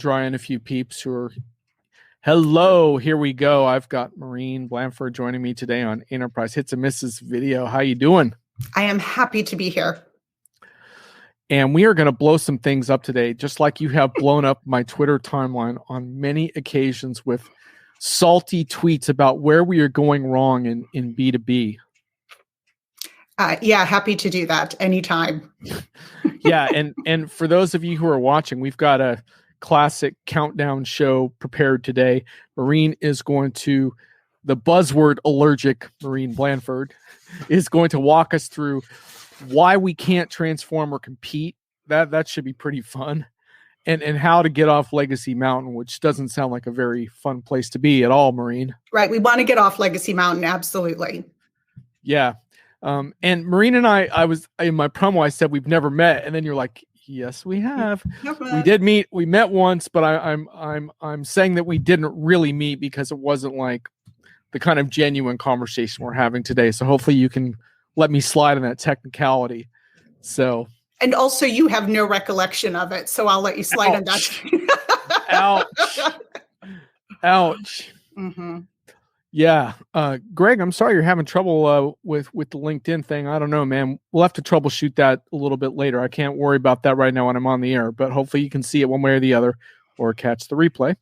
draw in a few peeps who are, hello, here we go. I've got Maureen Blandford joining me today on Enterprise Hits and Misses video. How you doing? I am happy to be here. And we are going to blow some things up today, just like you have blown up my Twitter timeline on many occasions with salty tweets about where we are going wrong in B2B. Yeah, happy to do that anytime. Yeah, and for those of you who are watching, we've got a classic countdown show prepared today. Maureen is going to, the buzzword allergic Maureen Blandford is going to walk us through why we can't transform or compete. That should be pretty fun. And how to get off Legacy Mountain, which doesn't sound like a very fun place to be at all, Maureen. Right. We want to get off Legacy Mountain. Absolutely. Yeah. And Maureen and I was in my promo, I said we've never met. And then you're like, yes, we have. We did meet. We met once, but I'm saying that we didn't really meet because it wasn't like the kind of genuine conversation we're having today. So hopefully you can let me slide on that technicality. So. And also you have no recollection of it. So I'll let you slide on that. Ouch. Ouch. Mm-hmm. Yeah. Greg, I'm sorry you're having trouble with the LinkedIn thing. I don't know, man. We'll have to troubleshoot that a little bit later. I can't worry about that right now when I'm on the air, but hopefully you can see it one way or the other or catch the replay.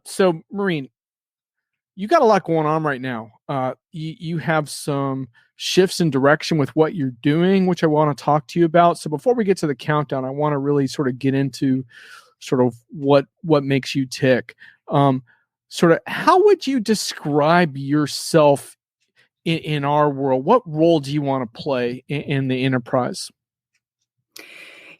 So Maureen, you got a lot going on right now. You have some shifts in direction with what you're doing, which I want to talk to you about. So before we get to the countdown, I want to really sort of get into sort of what makes you tick. Sort of, how would you describe yourself in our world? What role do you want to play in the enterprise?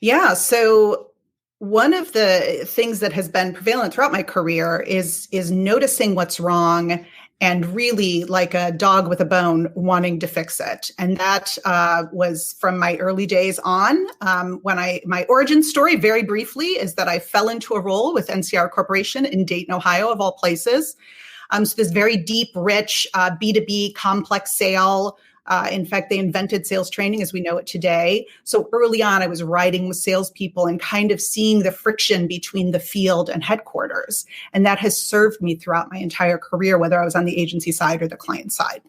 Yeah. So one of the things that has been prevalent throughout my career is noticing what's wrong and really, like a dog with a bone, wanting to fix it. And that was from my early days on. My origin story, very briefly, is that I fell into a role with NCR Corporation in Dayton, Ohio, of all places. So this very deep, rich B2B complex sale. In fact, they invented sales training as we know it today. So early on, I was riding with salespeople and kind of seeing the friction between the field and headquarters. And that has served me throughout my entire career, whether I was on the agency side or the client side.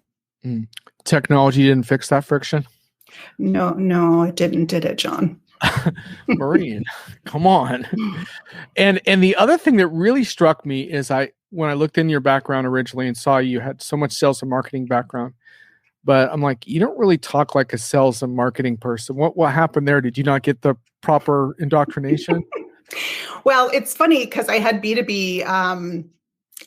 Technology didn't fix that friction? No, it didn't, did it, John? Maureen, come on. And the other thing that really struck me is when I looked in your background originally and saw you had so much sales and marketing background, but I'm like, you don't really talk like a sales and marketing person. What happened there? Did you not get the proper indoctrination? Well, it's funny because I had B2B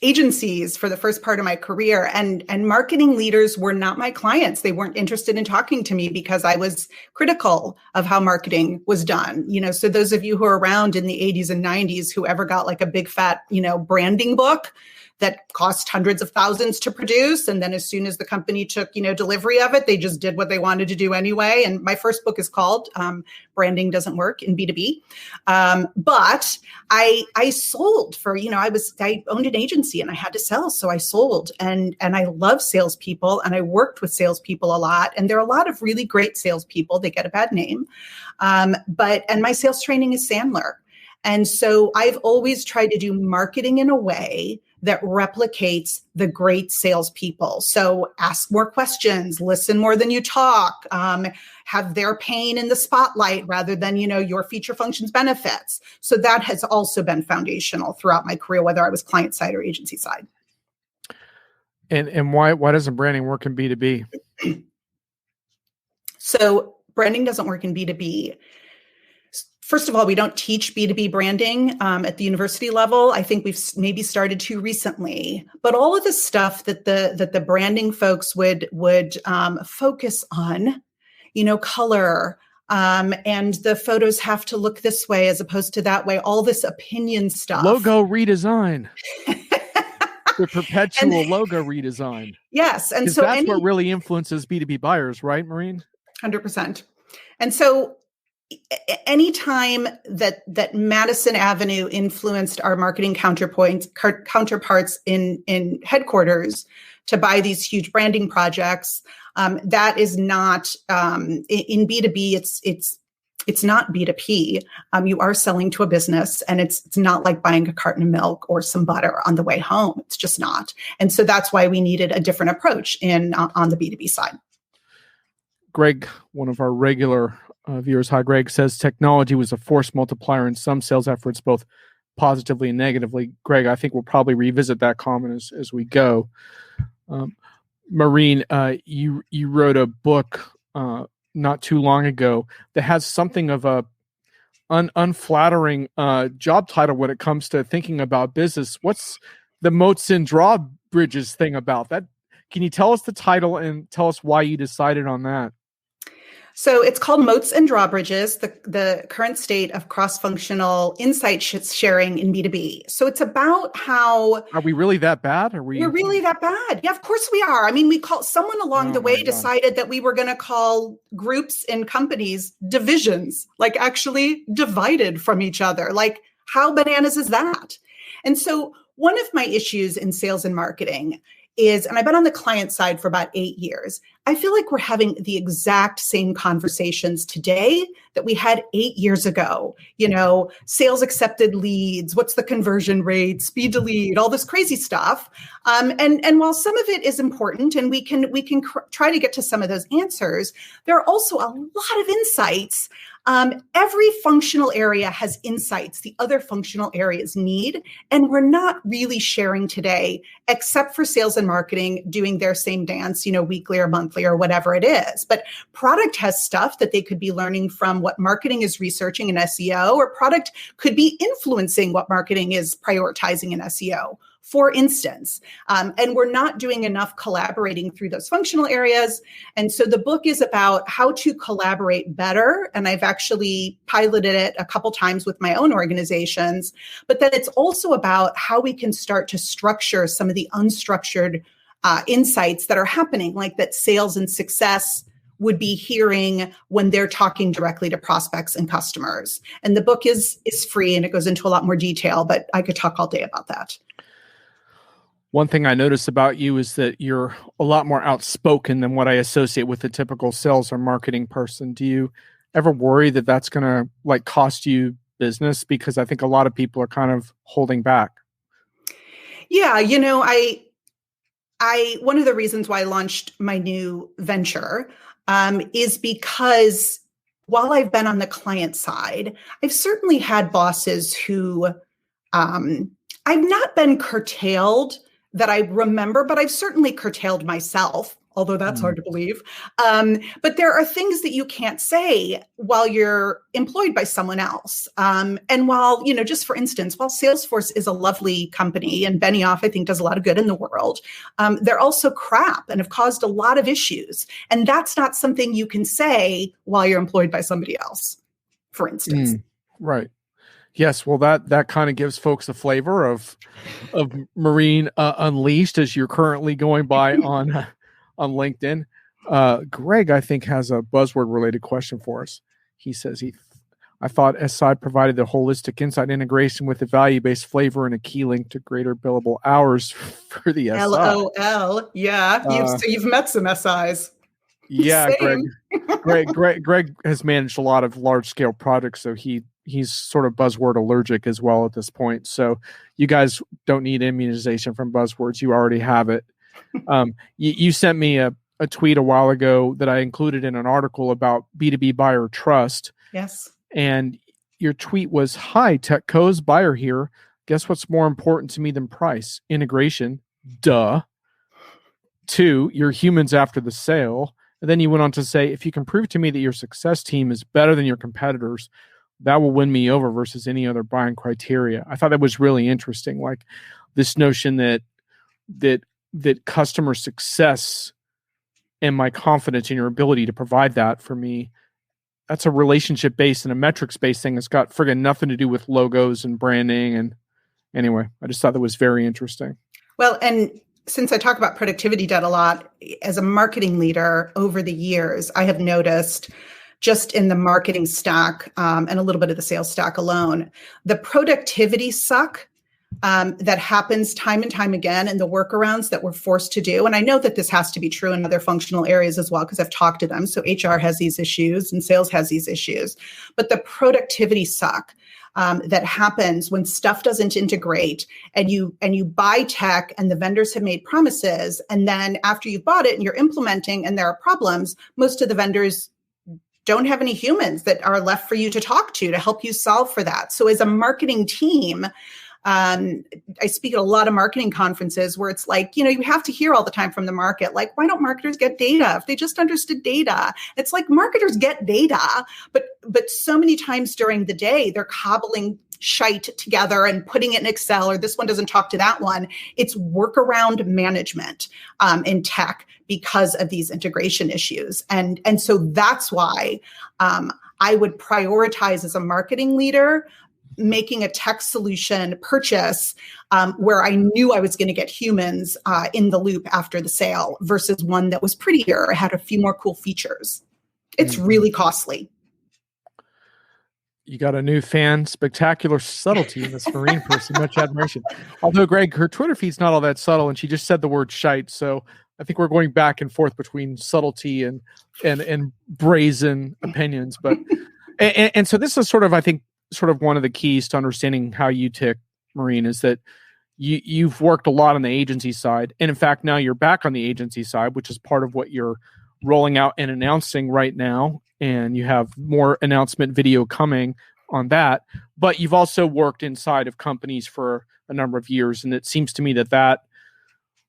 agencies for the first part of my career, and marketing leaders were not my clients. They weren't interested in talking to me because I was critical of how marketing was done. So those of you who are around in the 80s and 90s who ever got like a big fat, branding book that cost hundreds of thousands to produce. And then as soon as the company took, delivery of it, they just did what they wanted to do anyway. And my first book is called Branding Doesn't Work in B2B. But I sold for, I owned an agency and I had to sell. So I sold and I love salespeople and I worked with salespeople a lot. And there are a lot of really great salespeople. They get a bad name. And my sales training is Sandler. And so I've always tried to do marketing in a way that replicates the great salespeople. So ask more questions, listen more than you talk, have their pain in the spotlight rather than, your feature functions benefits. So that has also been foundational throughout my career, whether I was client side or agency side. And why doesn't branding work in B2B? So branding doesn't work in B2B. First of all, we don't teach B2B branding at the university level. I think we've maybe started to recently, but all of the stuff that the branding folks would focus on, color, and the photos have to look this way as opposed to that way. All this opinion stuff. Logo redesign. The perpetual logo redesign. Yes, and so that's what really influences B2B buyers, right, Maureen? 100%. And so anytime that Madison Avenue influenced our marketing counterparts in headquarters to buy these huge branding projects, that is not in B2B. It's It's not B2P. You are selling to a business, and it's not like buying a carton of milk or some butter on the way home. It's just not. And so that's why we needed a different approach on the B2B side. Greg, one of our regular viewers, hi Greg, says technology was a force multiplier in some sales efforts, both positively and negatively. Greg, I think we'll probably revisit that comment as we go. Maureen, you wrote a book not too long ago that has something of a unflattering job title when it comes to thinking about business. What's the moats and drawbridges thing about that? Can you tell us the title and tell us why you decided on that? So it's called Moats and Drawbridges, the current state of cross-functional insight sharing in B2B. So it's about how... Are we really that bad? We're really that bad? Yeah, of course we are. I mean, we call someone along the way decided that we were going to call groups in companies divisions, like actually divided from each other. Like, how bananas is that? And so one of my issues in sales and marketing is, and I've been on the client side for about 8 years, I feel like we're having the exact same conversations today that we had 8 years ago. You know, sales accepted leads, what's the conversion rate, speed to lead, all this crazy stuff. And while some of it is important and we can try to get to some of those answers, there are also a lot of insights. Every functional area has insights the other functional areas need, and we're not really sharing today, except for sales and marketing doing their same dance, you know, weekly or monthly or whatever it is. But product has stuff that they could be learning from what marketing is researching in SEO, or product could be influencing what marketing is prioritizing in SEO, for instance. And we're not doing enough collaborating through those functional areas. And so the book is about how to collaborate better. And I've actually piloted it a couple times with my own organizations, but then it's also about how we can start to structure some of the unstructured insights that are happening, like that sales and success would be hearing when they're talking directly to prospects and customers. And the book is free and it goes into a lot more detail, but I could talk all day about that. One thing I notice about you is that you're a lot more outspoken than what I associate with a typical sales or marketing person. Do you ever worry that that's going to like cost you business? Because I think a lot of people are kind of holding back. Yeah, you know, I one of the reasons why I launched my new venture is because while I've been on the client side, I've certainly had bosses who I've not been curtailed that I remember, but I've certainly curtailed myself, although that's hard to believe. But there are things that you can't say while you're employed by someone else. And while, you know, just for instance, while Salesforce is a lovely company and Benioff, I think, does a lot of good in the world, they're also crap and have caused a lot of issues. And that's not something you can say while you're employed by somebody else, for instance. Right. Yes, well, that kind of gives folks a flavor of Maureen Unleashed, as you're currently going by on LinkedIn. Greg, I think, has a buzzword-related question for us. He says, I thought SI provided the holistic insight integration with a value-based flavor and a key link to greater billable hours for the SI. LOL, yeah. You've met some SIs. Yeah, Greg has managed a lot of large-scale projects, so he's sort of buzzword allergic as well at this point. So you guys don't need immunization from buzzwords. You already have it. You sent me a tweet a while ago that I included in an article about B2B buyer trust. Yes. And your tweet was, "Hi, TechCo's buyer here. Guess what's more important to me than price? Integration. Duh. 2, you're humans after the sale." And then you went on to say, "If you can prove to me that your success team is better than your competitors, that will win me over versus any other buying criteria." I thought that was really interesting. Like this notion that customer success and my confidence in your ability to provide that for me, that's a relationship based and a metrics based thing. It's got friggin' nothing to do with logos and branding. And anyway, I just thought that was very interesting. Well, and since I talk about productivity debt a lot, as a marketing leader over the years, I have noticed just in the marketing stack and a little bit of the sales stack alone, the productivity suck that happens time and time again, and the workarounds that we're forced to do. And I know that this has to be true in other functional areas as well, because I've talked to them. So HR has these issues and sales has these issues. But the productivity suck that happens when stuff doesn't integrate, and you buy tech and the vendors have made promises. And then after you've bought it and you're implementing and there are problems, most of the vendors don't have any humans that are left for you to talk to help you solve for that. So as a marketing team, I speak at a lot of marketing conferences where it's like, you have to hear all the time from the market, like, why don't marketers get data? If they just understood data, it's like marketers get data, but so many times during the day, they're cobbling shite together and putting it in Excel, or this one doesn't talk to that one. It's workaround management in tech because of these integration issues. And so that's why I would prioritize as a marketing leader making a tech solution purchase where I knew I was going to get humans in the loop after the sale versus one that was prettier, had a few more cool features. It's really costly. You got a new fan, spectacular subtlety in this Maureen person, much admiration. Although, Greg, her Twitter feed's not all that subtle, and she just said the word shite, so I think we're going back and forth between subtlety and brazen opinions. But and so this is sort of, I think, sort of one of the keys to understanding how you tick, Maureen, is that you've worked a lot on the agency side. And in fact, now you're back on the agency side, which is part of what you're rolling out and announcing right now. And you have more announcement video coming on that. But you've also worked inside of companies for a number of years. And it seems to me that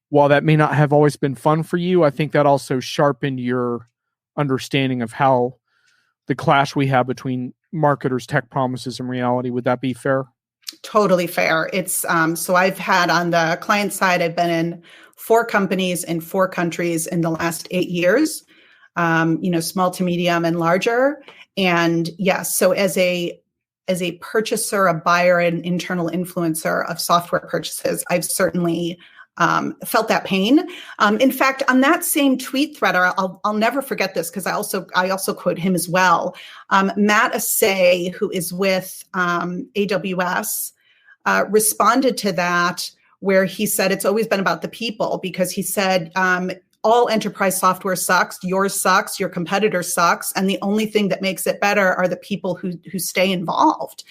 while that may not have always been fun for you, I think that also sharpened your understanding of how the clash we have between marketers' tech promises and reality. Would that be fair? Totally fair. It's so I've had on the client side, I've been in 4 companies in 4 countries in the last 8 years, small to medium and larger. And yes, so as a purchaser, a buyer, an internal influencer of software purchases, I've certainly felt that pain. In fact, on that same tweet thread, I'll never forget this because I also quote him as well. Matt Assay, who is with AWS, responded to that where he said it's always been about the people, because he said all enterprise software sucks, yours sucks, your competitor sucks, and the only thing that makes it better are the people who stay involved.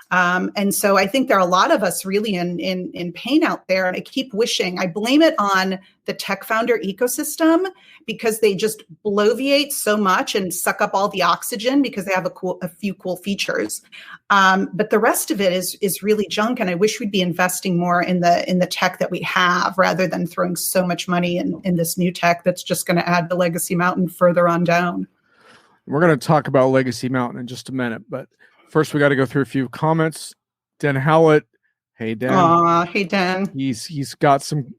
And so I think there are a lot of us really in pain out there. And I keep wishing, I blame it on the tech founder ecosystem because they just bloviate so much and suck up all the oxygen because they have a few cool features. But the rest of it is really junk. And I wish we'd be investing more in the tech that we have rather than throwing so much money in this new tech that's just going to add the legacy mountain further on down. We're going to talk about Legacy Mountain in just a minute, but first, we got to go through a few comments. Dan Howlett. Hey, Dan. Aw, hey, Dan. He's got some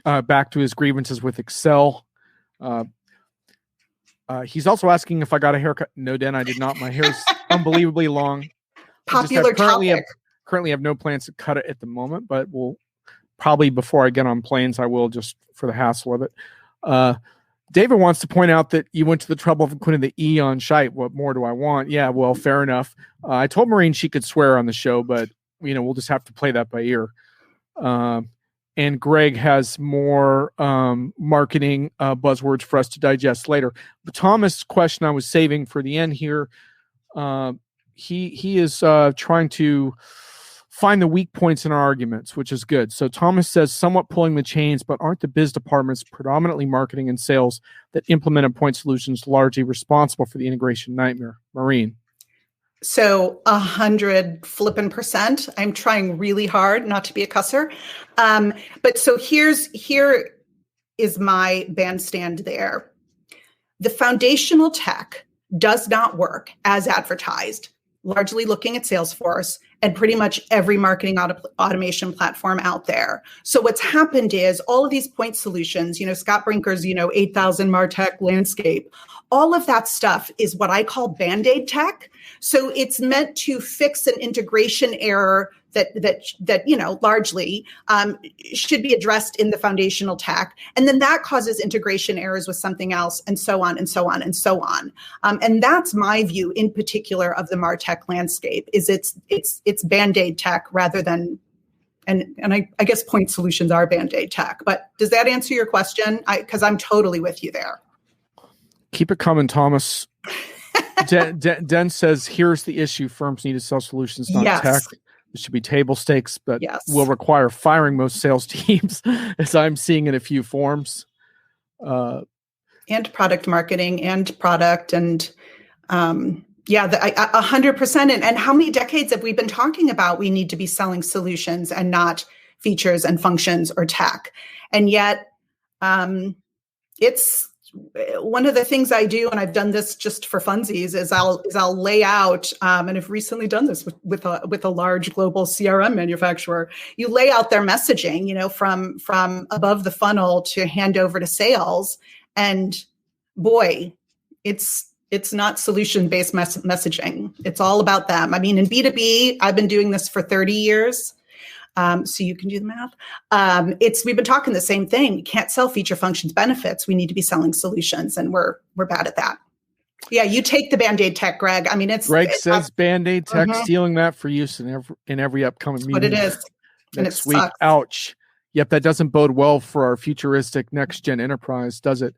back to his grievances with Excel. He's also asking if I got a haircut. No, Dan, I did not. My hair's unbelievably long. Popular topic. Currently have no plans to cut it at the moment, but we'll probably, before I get on planes, I will, just for the hassle of it. David wants to point out that you went to the trouble of putting the E on shite. What more do I want? Yeah, well, fair enough. I told Maureen she could swear on the show, but we'll just have to play that by ear. And Greg has more marketing buzzwords for us to digest later. But Thomas' question I was saving for the end here. He is trying to find the weak points in our arguments, which is good. So Thomas says, somewhat pulling the chains, but aren't the biz departments, predominantly marketing and sales, that implemented point solutions largely responsible for the integration nightmare? Maureen. So 100% I'm trying really hard not to be a cusser. But so here is my bandstand there. The foundational tech does not work as advertised, largely looking at Salesforce and pretty much every marketing automation platform out there. So what's happened is all of these point solutions, Scott Brinker's, 8,000 MarTech landscape, all of that stuff is what I call Band-Aid tech. So it's meant to fix an integration error that largely should be addressed in the foundational tech. And then that causes integration errors with something else, and so on and so on and so on. And that's my view in particular of the MarTech landscape, is it's Band-Aid tech rather than I guess point solutions are Band-Aid tech. But does that answer your question? Because I'm totally with you there. Keep it coming, Thomas. Den says, here's the issue. Firms need to sell solutions, not tech. It should be table stakes, but will require firing most sales teams, as I'm seeing in a few forms. And product marketing and product and 100%. And how many decades have we been talking about we need to be selling solutions and not features and functions or tech? And yet it's one of the things I do, and I've done this just for funsies, is I'll lay out, and I've recently done this with a large global CRM manufacturer. You lay out their messaging, from above the funnel to hand over to sales, and boy, it's not solution-based messaging. It's all about them. I mean, in B2B, I've been doing this for 30 years. So you can do the math. We've been talking the same thing. We can't sell feature functions benefits. We need to be selling solutions, and we're bad at that. Yeah, you take the Band-Aid tech, Greg. I mean, Greg says Band-Aid tech, stealing that for use in every upcoming meeting. What it is. Next week. Sucks. Ouch. Yep, that doesn't bode well for our futuristic next-gen enterprise, does it?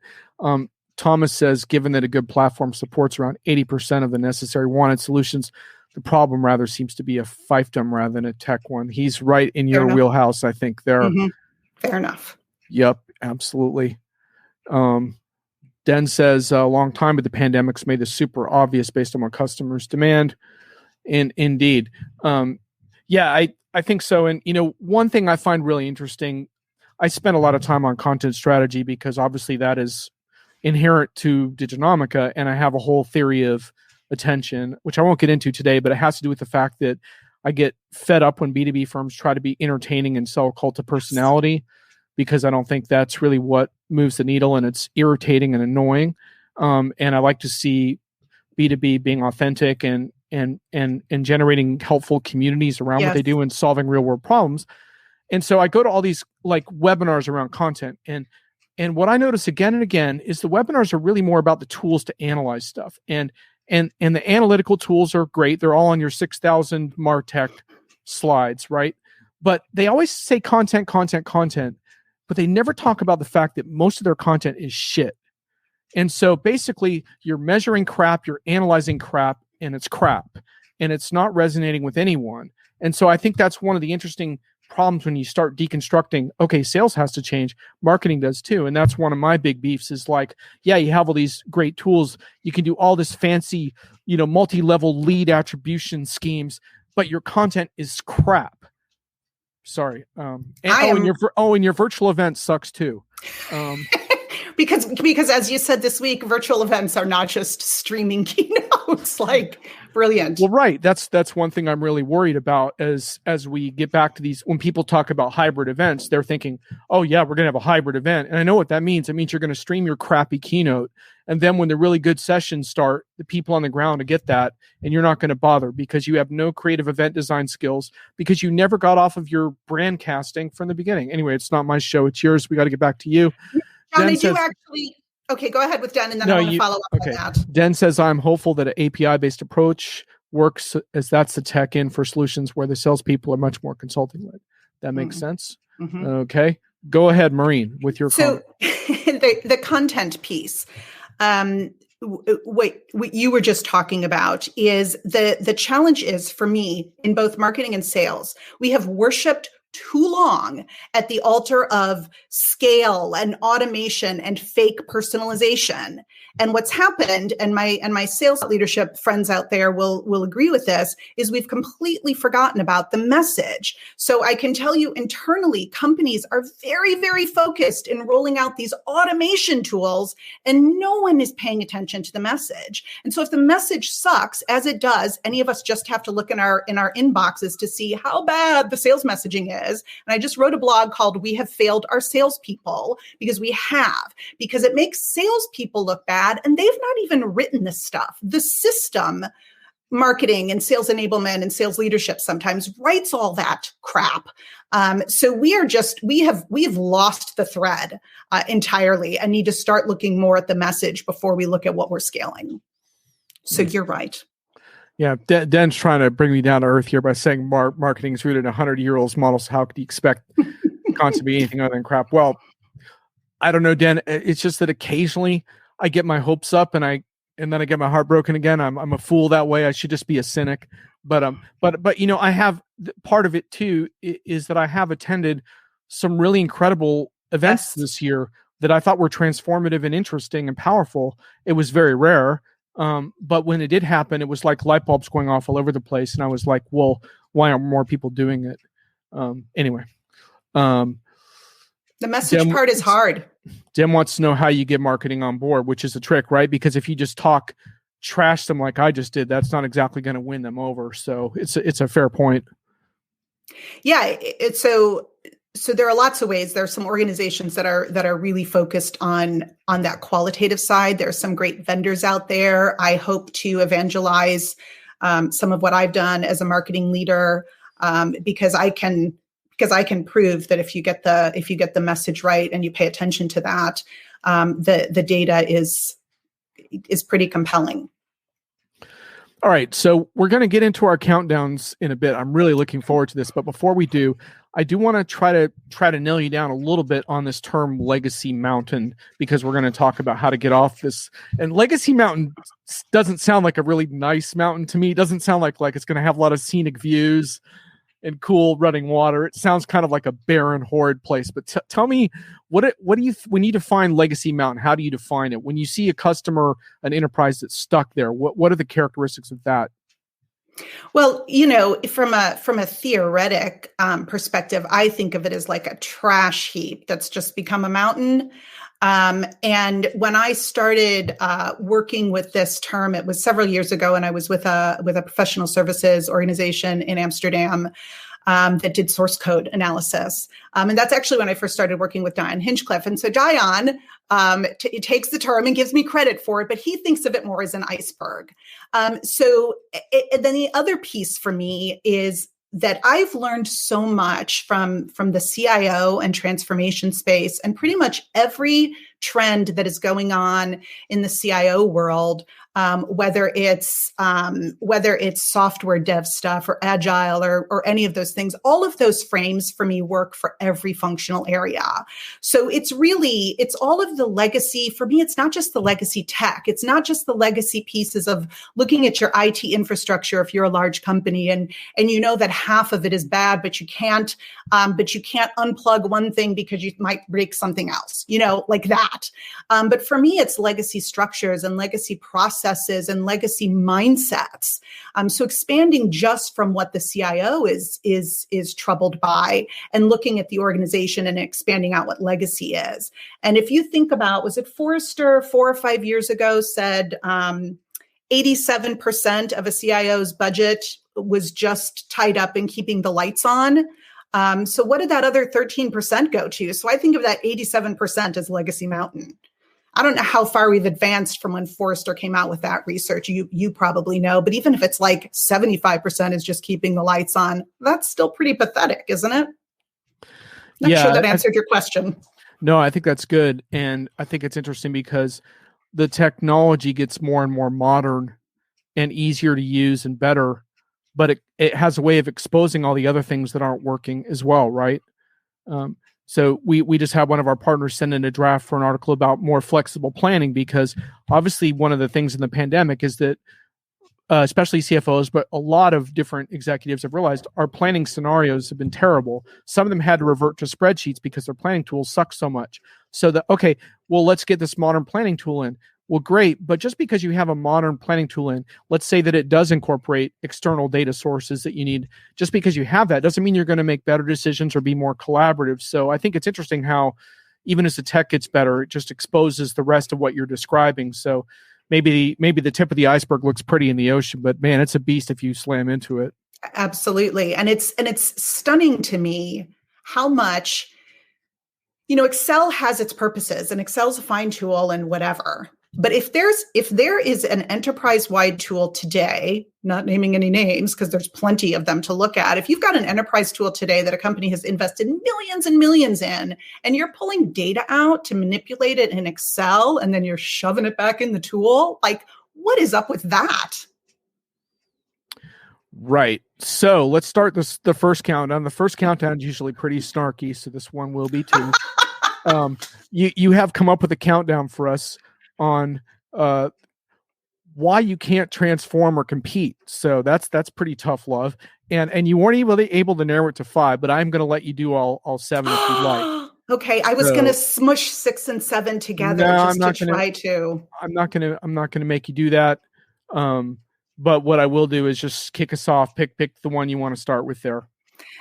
Thomas says, given that a good platform supports around 80% of the necessary wanted solutions, the problem rather seems to be a fiefdom rather than a tech one. He's right in your wheelhouse, I think, there. Mm-hmm. Fair enough. Yep, absolutely. Den says, a long time, but the pandemic's made this super obvious based on what customers demand. And indeed. I think so. And, one thing I find really interesting, I spent a lot of time on content strategy because obviously that is inherent to Diginomica, and I have a whole theory of attention, which I won't get into today, but it has to do with the fact that I get fed up when B2B firms try to be entertaining and sell a cult of personality, because I don't think that's really what moves the needle, and it's irritating and annoying. And I like to see B2B being authentic and generating helpful communities around what they do and solving real world problems. And so I go to all these webinars around content, and what I notice again and again is the webinars are really more about the tools to analyze stuff. And the analytical tools are great. They're all on your 6,000 MarTech slides, right? But they always say content, but they never talk about the fact that most of their content is shit. And so basically you're measuring crap, you're analyzing crap, and it's not resonating with anyone. And so I think that's one of the interesting problems when you start deconstructing, okay, sales has to change, marketing does too. And that's one of my big beefs is you have all these great tools. You can do all this fancy, multi-level lead attribution schemes, but your content is crap. Sorry. And your virtual event sucks too. Because as you said this week, virtual events are not just streaming keynotes. Brilliant. Well, right. That's one thing I'm really worried about as we get back to these. When people talk about hybrid events, they're thinking, oh yeah, we're going to have a hybrid event. And I know what that means. It means you're going to stream your crappy keynote. And then when the really good sessions start, the people on the ground to get that, and you're not going to bother because you have no creative event design skills because you never got off of your brand casting from the beginning. Anyway, it's not my show. It's yours. We got to get back to you. John, okay, go ahead with Den, and then I want to follow up on that. Den says, I'm hopeful that an API-based approach works, as that's the tech in for solutions where the salespeople are much more consulting-led. That makes sense? Mm-hmm. Okay. Go ahead, Maureen, with your comment. the content piece. What you were just talking about is the challenge is, for me, in both marketing and sales, we have worshipped too long at the altar of scale and automation and fake personalization. And what's happened, and my sales leadership friends out there will agree with this, is we've completely forgotten about the message. So I can tell you internally, companies are very, very focused in rolling out these automation tools, and no one is paying attention to the message. And so if the message sucks, as it does, any of us just have to look in our inboxes to see how bad the sales messaging is. And I just wrote a blog called "We Have Failed Our Salespeople," because it makes salespeople look bad. And they've not even written this stuff. The system, marketing and sales enablement and sales leadership, sometimes writes all that crap. So we've lost the thread entirely, and need to start looking more at the message before we look at what we're scaling. So you're right. Yeah, Dan's trying to bring me down to earth here by saying marketing is rooted in 100-year-old models. How could you expect cons to be anything other than crap? Well, I don't know, Dan. It's just that occasionally I get my hopes up and then I get my heart broken again. I'm a fool that way. I should just be a cynic. But I have part of it too is that I have attended some really incredible events Yes. this year that I thought were transformative and interesting and powerful. It was very rare. But when it did happen, it was like light bulbs going off all over the place. And I was like, well, why aren't more people doing it? Anyway. The message part is hard. Dim wants to know how you get marketing on board, which is a trick, right? Because if you just trash them like I just did, that's not exactly going to win them over. So it's a fair point. Yeah. So there are lots of ways. There are some organizations that are really focused on that qualitative side. There are some great vendors out there. I hope to evangelize some of what I've done as a marketing leader because I can prove that if you get the message right and you pay attention to that, the data is pretty compelling. All right, so we're going to get into our countdowns in a bit. I'm really looking forward to this, but before we do, I do want to try to nail you down a little bit on this term legacy mountain, because we're going to talk about how to get off this. And legacy mountain doesn't sound like a really nice mountain to me. It doesn't sound like it's going to have a lot of scenic views and cool running water. It sounds kind of like a barren, horrid place. But tell me, when you define legacy mountain, how do you define it? When you see a customer, an enterprise that's stuck there, what are the characteristics of that? Well, from a theoretic perspective, I think of it as like a trash heap that's just become a mountain. And when I started working with this term, it was several years ago, and I was with a professional services organization in Amsterdam that did source code analysis. And that's actually when I first started working with Dion Hinchcliffe. And so Dion takes the term and gives me credit for it, but he thinks of it more as an iceberg. Then the other piece for me is that I've learned so much from the CIO and transformation space, and pretty much every trend that is going on in the CIO world, whether it's software dev stuff or agile or any of those things. All of those frames for me work for every functional area. So it's all of the legacy. For me, it's not just the legacy tech. It's not just the legacy pieces of looking at your IT infrastructure if you're a large company and you know that half of it is bad, but you can't unplug one thing because you might break something else, like that. But for me, it's legacy structures and legacy processes and legacy mindsets. So expanding just from what the CIO is troubled by and looking at the organization and expanding out what legacy is. And if you think about, was it Forrester 4 or 5 years ago said 87% of a CIO's budget was just tied up in keeping the lights on. So what did that other 13% go to? So I think of that 87% as legacy mountain. I don't know how far we've advanced from when Forrester came out with that research. You probably know, but even if it's like 75% is just keeping the lights on, that's still pretty pathetic, isn't it? Not sure that answered your question. No, I think that's good. And I think it's interesting because the technology gets more and more modern and easier to use and better, but it has a way of exposing all the other things that aren't working as well, right? So we just had one of our partners send in a draft for an article about more flexible planning, because obviously one of the things in the pandemic is that especially CFOs, but a lot of different executives have realized our planning scenarios have been terrible. Some of them had to revert to spreadsheets because their planning tools suck so much. So okay, well, let's get this modern planning tool in. Well, great, but just because you have a modern planning tool in, let's say that it does incorporate external data sources that you need. Just because you have that doesn't mean you're going to make better decisions or be more collaborative. So I think it's interesting how even as the tech gets better, it just exposes the rest of what you're describing. So maybe the tip of the iceberg looks pretty in the ocean, but man, it's a beast if you slam into it. Absolutely. And it's stunning to me how much, Excel has its purposes and Excel's a fine tool and whatever. But if there is an enterprise-wide tool today, not naming any names because there's plenty of them to look at, if you've got an enterprise tool today that a company has invested millions and millions in, and you're pulling data out to manipulate it in Excel, and then you're shoving it back in the tool, like, what is up with that? Right. So let's start the first countdown. The first countdown is usually pretty snarky, so this one will be too. You have come up with a countdown for us on why you can't transform or compete. So that's pretty tough love. And you weren't able to narrow it to 5, but I'm going to let you do all 7 if you'd like. Okay, I was going to smush 6 and 7 together just to try to. I'm not going to make you do that. But what I will do is just kick us off. Pick the one you want to start with there.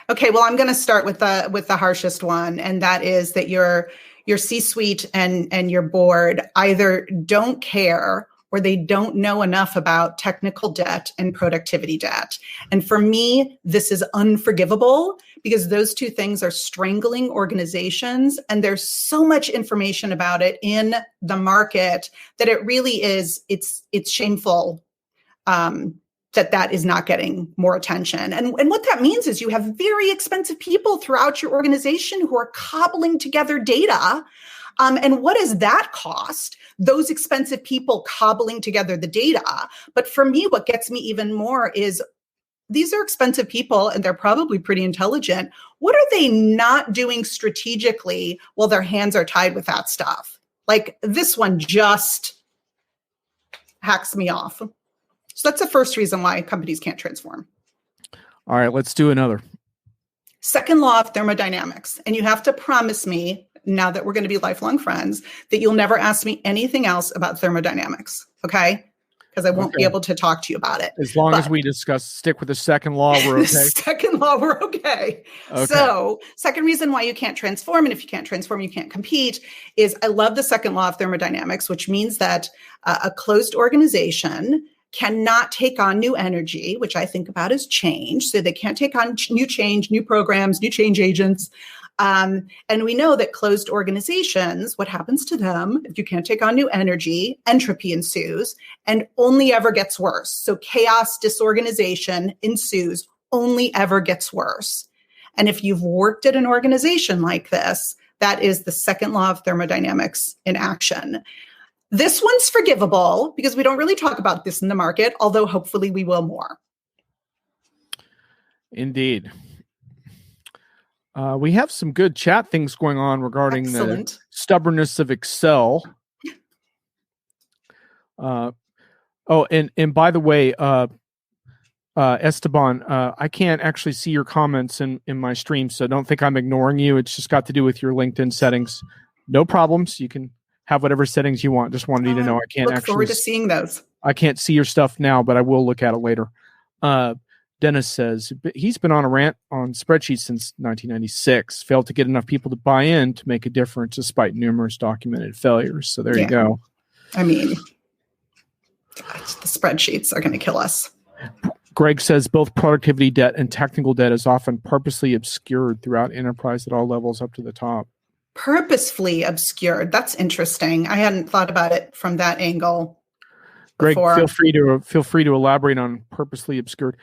Okay, well, I'm going to start with the harshest one, and that is that your C-suite and your board either don't care or they don't know enough about technical debt and productivity debt. And for me, this is unforgivable because those two things are strangling organizations, and there's so much information about it in the market that it really is, it's shameful that is not getting more attention. And what that means is you have very expensive people throughout your organization who are cobbling together data. And what does that cost? Those expensive people cobbling together the data. But for me, what gets me even more is these are expensive people and they're probably pretty intelligent. What are they not doing strategically while their hands are tied with that stuff? Like this one just hacks me off. So that's the first reason why companies can't transform. All right, let's do another. Second law of thermodynamics. And you have to promise me, now that we're going to be lifelong friends, that you'll never ask me anything else about thermodynamics. Okay? Because I won't be able to talk to you about it. As long as we stick with the second law, we're okay. Second law, we're okay. So, second reason why you can't transform, and if you can't transform, you can't compete, is I love the second law of thermodynamics, which means that a closed organization cannot take on new energy, which I think about as change. So they can't take on new change, new programs, new change agents. And we know that closed organizations, what happens to them if you can't take on new energy, entropy ensues and only ever gets worse. So chaos, disorganization ensues, only ever gets worse. And if you've worked at an organization like this, that is the second law of thermodynamics in action. This one's forgivable because we don't really talk about this in the market, although hopefully we will more. Indeed. We have some good chat things going on regarding the stubbornness of Excel. And by the way, Esteban, I can't actually see your comments in my stream, so don't think I'm ignoring you. It's just got to do with your LinkedIn settings. No problems. You can have whatever settings you want. Just wanted you to know I can't look forward to seeing those. I can't see your stuff now, but I will look at it later. Dennis says he's been on a rant on spreadsheets since 1996. Failed to get enough people to buy in to make a difference despite numerous documented failures. So there you go. I mean, the spreadsheets are going to kill us. Greg says both productivity debt and technical debt is often purposely obscured throughout enterprise at all levels up to the top. Purposefully obscured. That's interesting. I hadn't thought about it from that angle. Greg, feel free to elaborate on purposely obscured.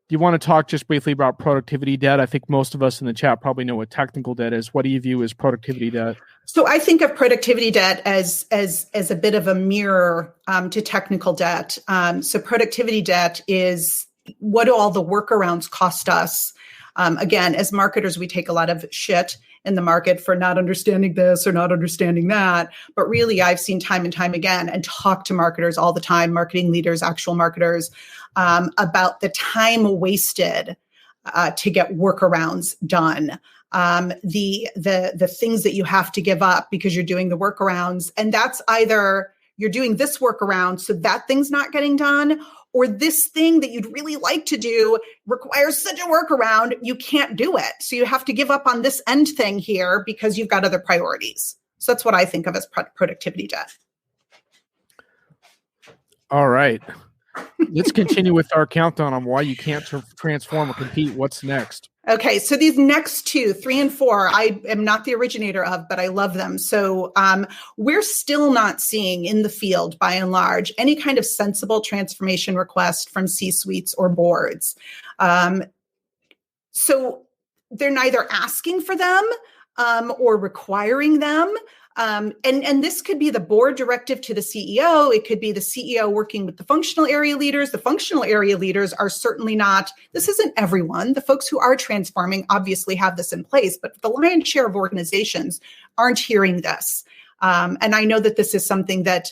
Do you want to talk just briefly about productivity debt? I think most of us in the chat probably know what technical debt is. What do you view as productivity debt? So I think of productivity debt as a bit of a mirror to technical debt. So productivity debt is what do all the workarounds cost us? Again, as marketers, we take a lot of shit in the market for not understanding this or not understanding that. But really, I've seen time and time again and talk to marketers all the time, marketing leaders, actual marketers, about the time wasted to get workarounds done. The things that you have to give up because you're doing the workarounds. And that's either you're doing this workaround so that thing's not getting done, or this thing that you'd really like to do requires such a workaround, you can't do it. So you have to give up on this end thing here because you've got other priorities. So that's what I think of as productivity debt. All right. Let's continue with our countdown on why you can't transform or compete. What's next? Okay, so these next two, 3 and 4, I am not the originator of, but I love them. So we're still not seeing in the field, by and large, any kind of sensible transformation request from C-suites or boards. So they're neither asking for them or requiring them. And this could be the board directive to the CEO. It could be the CEO working with the functional area leaders. The functional area leaders are certainly not, this isn't everyone. The folks who are transforming obviously have this in place, but the lion's share of organizations aren't hearing this. And I know that this is something that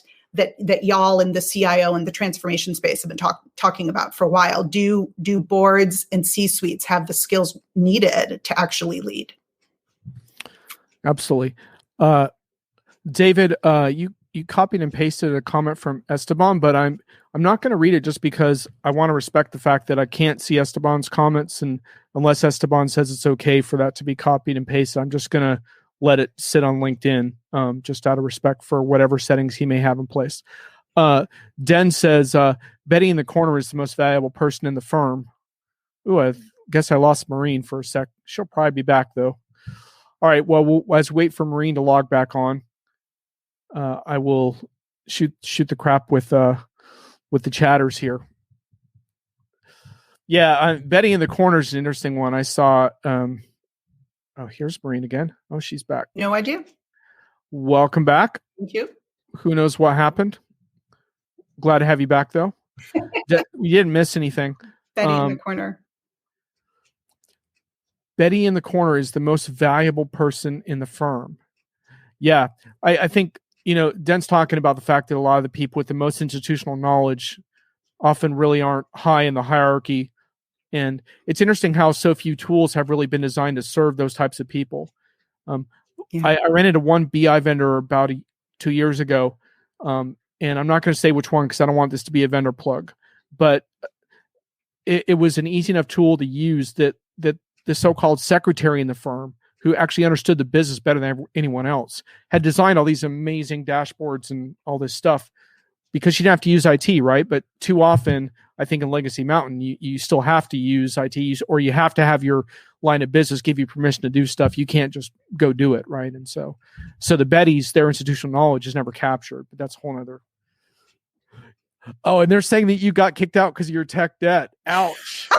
y'all in the CIO and the transformation space have been talking about for a while. Do boards and C-suites have the skills needed to actually lead? Absolutely. David, you copied and pasted a comment from Esteban, but I'm not going to read it just because I want to respect the fact that I can't see Esteban's comments, and unless Esteban says it's okay for that to be copied and pasted, I'm just going to let it sit on LinkedIn, just out of respect for whatever settings he may have in place. Den says, Betty in the corner is the most valuable person in the firm. Ooh, I guess I lost Maureen for a sec. She'll probably be back, though. All right, well, as we wait for Maureen to log back on, I will shoot the crap with the chatters here. Yeah, Betty in the corner is an interesting one. I saw. Oh, here's Maureen again. Oh, she's back. No idea. Welcome back. Thank you. Who knows what happened? Glad to have you back, though. You didn't miss anything. Betty in the corner. Betty in the corner is the most valuable person in the firm. Yeah, I think, Den's talking about the fact that a lot of the people with the most institutional knowledge often really aren't high in the hierarchy. And it's interesting how so few tools have really been designed to serve those types of people. I ran into one BI vendor about 2 years ago, and I'm not going to say which one because I don't want this to be a vendor plug, but it was an easy enough tool to use that the so-called secretary in the firm, who actually understood the business better than anyone else, had designed all these amazing dashboards and all this stuff because you didn't have to use IT, right? But too often, I think in Legacy Mountain, you still have to use IT, or you have to have your line of business give you permission to do stuff. You can't just go do it, right? And so the Bettys, their institutional knowledge is never captured, but that's a whole other. Oh, and they're saying that you got kicked out because of your tech debt. Ouch.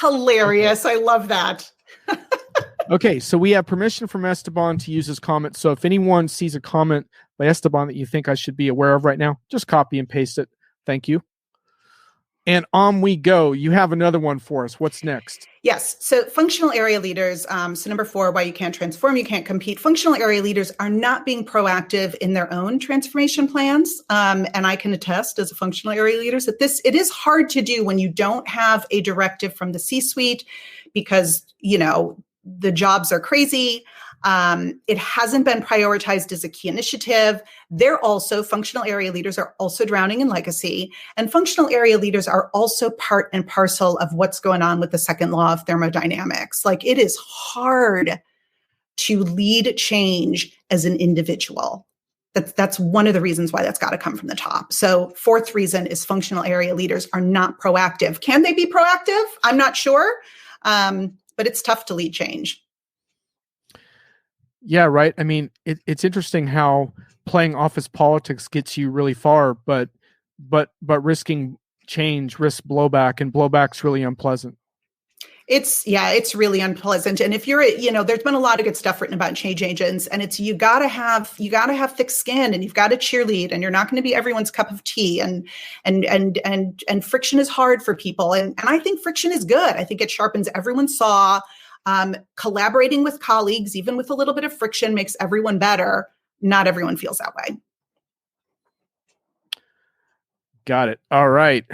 Hilarious. Okay. I love that. Okay, so we have permission from Esteban to use his comment. So if anyone sees a comment by Esteban that you think I should be aware of right now, just copy and paste it. Thank you. And on we go. You have another one for us. What's next? Yes. So functional area leaders. So number 4, why you can't transform, you can't compete. Functional area leaders are not being proactive in their own transformation plans. And I can attest as a functional area leader that it is hard to do when you don't have a directive from the C-suite because, the jobs are crazy. It hasn't been prioritized as a key initiative. Functional area leaders are also drowning in legacy, and functional area leaders are also part and parcel of what's going on with the second law of thermodynamics. Like, it is hard to lead change as an individual. That's one of the reasons why that's got to come from the top. So 4th reason is functional area leaders are not proactive. Can they be proactive? I'm not sure. But it's tough to lead change. Yeah, right. I mean, it's interesting how playing office politics gets you really far, but risking change risks blowback, and blowback's really unpleasant. It's really unpleasant. And if you're, there's been a lot of good stuff written about change agents, and it's, you gotta have thick skin, and you've got to cheerlead, and you're not going to be everyone's cup of tea, and friction is hard for people. And I think friction is good. I think it sharpens everyone's saw. Collaborating with colleagues, even with a little bit of friction, makes everyone better. Not everyone feels that way. Got it. All right.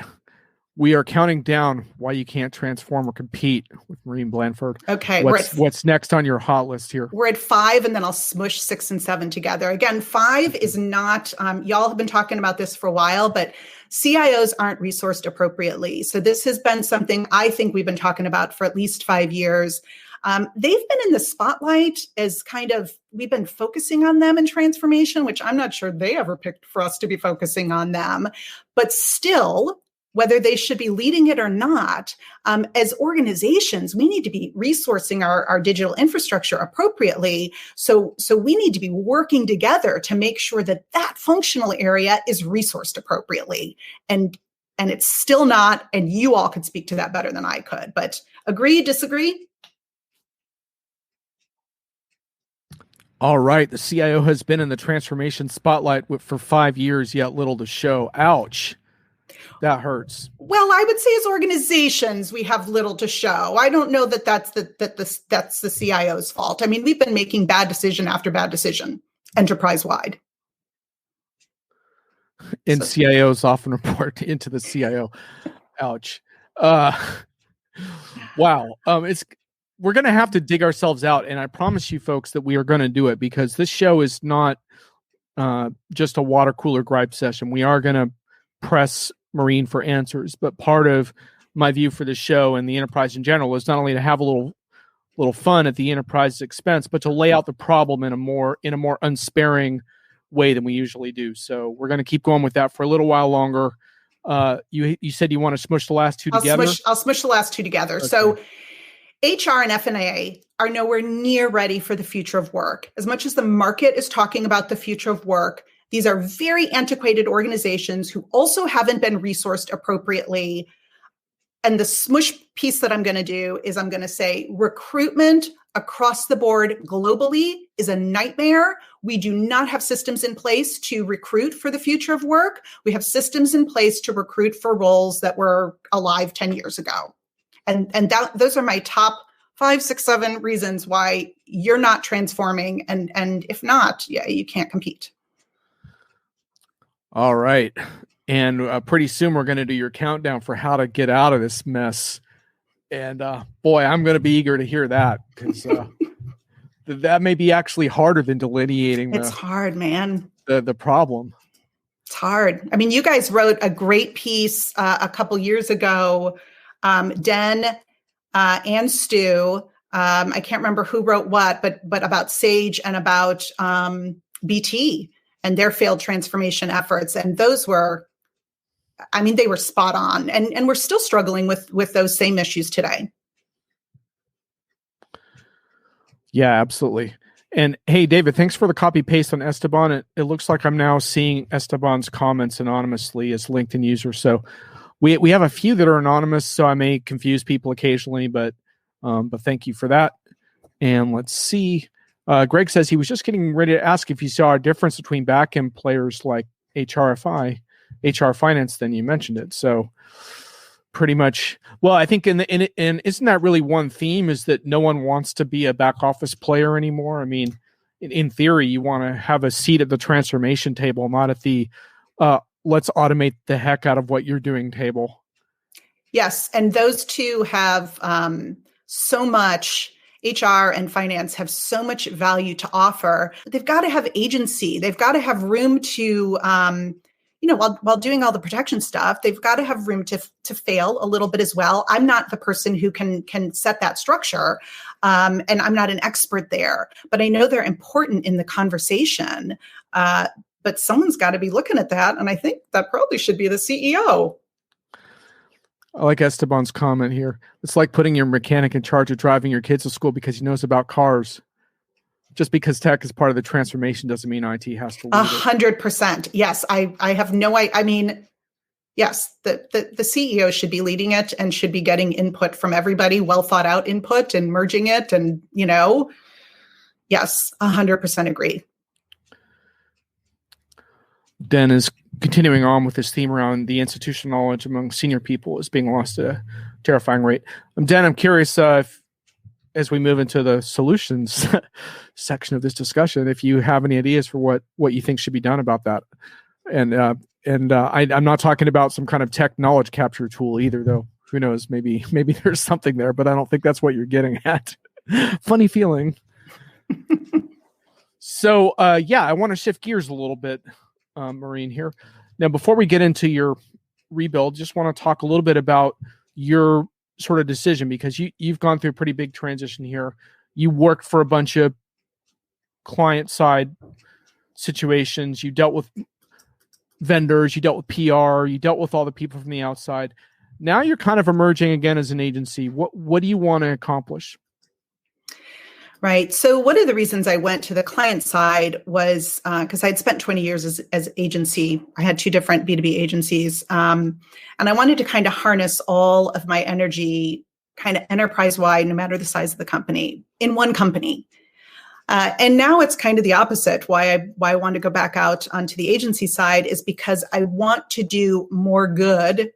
We are counting down why you can't transform or compete with Maureen Blandford. Okay. What's next on your hot list here? We're at 5, and then I'll smush 6 and 7 together. Again, 5 is not, y'all have been talking about this for a while, but CIOs aren't resourced appropriately. So this has been something I think we've been talking about for at least 5 years. They've been in the spotlight as we've been focusing on them in transformation, which I'm not sure they ever picked for us to be focusing on them, but still, whether they should be leading it or not, as organizations, we need to be resourcing our digital infrastructure appropriately. So we need to be working together to make sure that functional area is resourced appropriately. And it's still not, and you all could speak to that better than I could, but agree, disagree? All right. The CIO has been in the transformation spotlight for 5 years, yet little to show. Ouch. That hurts. Well, I would say as organizations, we have little to show. I don't know that that's the CIO's fault. I mean, we've been making bad decision after bad decision enterprise-wide. And CIOs often report into the CIO. Ouch. Wow. We're going to have to dig ourselves out. And I promise you folks that we are going to do it, because this show is not just a water cooler gripe session. We are going to press Maureen for answers, but part of my view for the show and the enterprise in general is not only to have a little fun at the enterprise's expense, but to lay out the problem in a more unsparing way than we usually do. So we're going to keep going with that for a little while longer. You said you want to smush the last two together? I'll smush the last two together. Okay. So HR and F&A are nowhere near ready for the future of work. As much as the market is talking about the future of work, these are very antiquated organizations who also haven't been resourced appropriately. And the smush piece that I'm going to do is I'm going to say recruitment across the board globally is a nightmare. We do not have systems in place to recruit for the future of work. We have systems in place to recruit for roles that were alive 10 years ago. And those are my top 5, 6, 7 reasons why you're not transforming. And if not, yeah, you can't compete. All right. And pretty soon we're going to do your countdown for how to get out of this mess. And boy, I'm going to be eager to hear that, because that may be actually harder than delineating. It's hard, man. The problem. It's hard. I mean, you guys wrote a great piece a couple years ago, Den and Stu. I can't remember who wrote what, but about Sage and about BT and their failed transformation efforts. And those were, I mean, they were spot on. And we're still struggling with those same issues today. Yeah, absolutely. And hey, David, thanks for the copy paste on Esteban. It looks like I'm now seeing Esteban's comments anonymously as LinkedIn user. So we have a few that are anonymous, so I may confuse people occasionally, but thank you for that. And let's see. Greg says he was just getting ready to ask if you saw a difference between back-end players like HR Finance, then you mentioned it. So pretty much, well, I think and isn't that really one theme, is that no one wants to be a back office player anymore? I mean, in theory, you want to have a seat at the transformation table, not at the let's automate the heck out of what you're doing table. Yes. And those two have so much. HR and finance have so much value to offer. They've got to have agency. They've got to have room to, while doing all the protection stuff, they've got to have room to fail a little bit as well. I'm not the person who can set that structure, and I'm not an expert there. But I know they're important in the conversation. But someone's got to be looking at that, and I think that probably should be the CEO. I like Esteban's comment here. It's like putting your mechanic in charge of driving your kids to school because he knows about cars. Just because tech is part of the transformation doesn't mean IT has to lead 100%. Yes, I have no idea. I mean, yes, the CEO should be leading it and should be getting input from everybody, well thought out input, and merging it. And, yes, 100% agree. Den is continuing on with this theme around the institutional knowledge among senior people is being lost at a terrifying rate. Den, I'm curious if, as we move into the solutions section of this discussion, if you have any ideas for what you think should be done about that. And I'm not talking about some kind of tech knowledge capture tool either, though. Who knows? Maybe there's something there, but I don't think that's what you're getting at. Funny feeling. So, I want to shift gears a little bit. Maureen here. Now, before we get into your rebuild, just want to talk a little bit about your sort of decision, because you've gone through a pretty big transition here. You worked for a bunch of client side situations. You dealt with vendors, you dealt with PR, you dealt with all the people from the outside. Now you're kind of emerging again as an agency. What do you want to accomplish? Right. So one of the reasons I went to the client side was because I'd spent 20 years as agency. I had 2 different B2B agencies. And I wanted to kind of harness all of my energy kind of enterprise-wide, no matter the size of the company, in one company. And now it's kind of the opposite. Why I want to go back out onto the agency side is because I want to do more good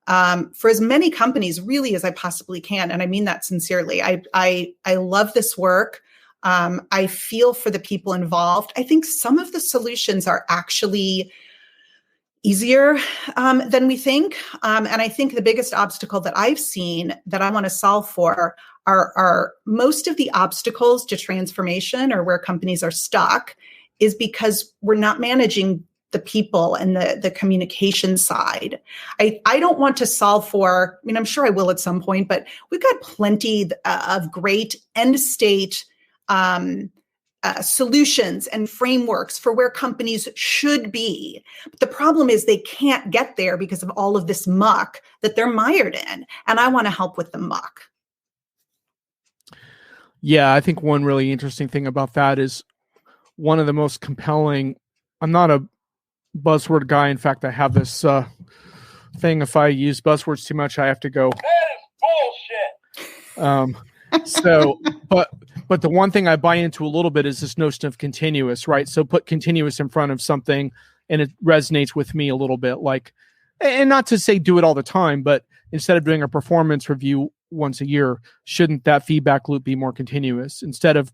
for as many companies really as I possibly can. And I mean that sincerely. I love this work. I feel for the people involved. I think some of the solutions are actually easier than we think. And I think the biggest obstacle that I've seen that I want to solve for are most of the obstacles to transformation, or where companies are stuck, is because we're not managing the people and the communication side. I don't want to solve for, I mean, I'm sure I will at some point, but we've got plenty of great end state solutions and frameworks for where companies should be. But the problem is they can't get there because of all of this muck that they're mired in. And I want to help with the muck. Yeah, I think one really interesting thing about that is one of the most compelling, I'm not a buzzword guy. In fact, I have this thing, if I use buzzwords too much, I have to go, that is bullshit. But the one thing I buy into a little bit is this notion of continuous, right? So put continuous in front of something and it resonates with me a little bit, like, and not to say do it all the time, but instead of doing a performance review once a year, shouldn't that feedback loop be more continuous? Instead of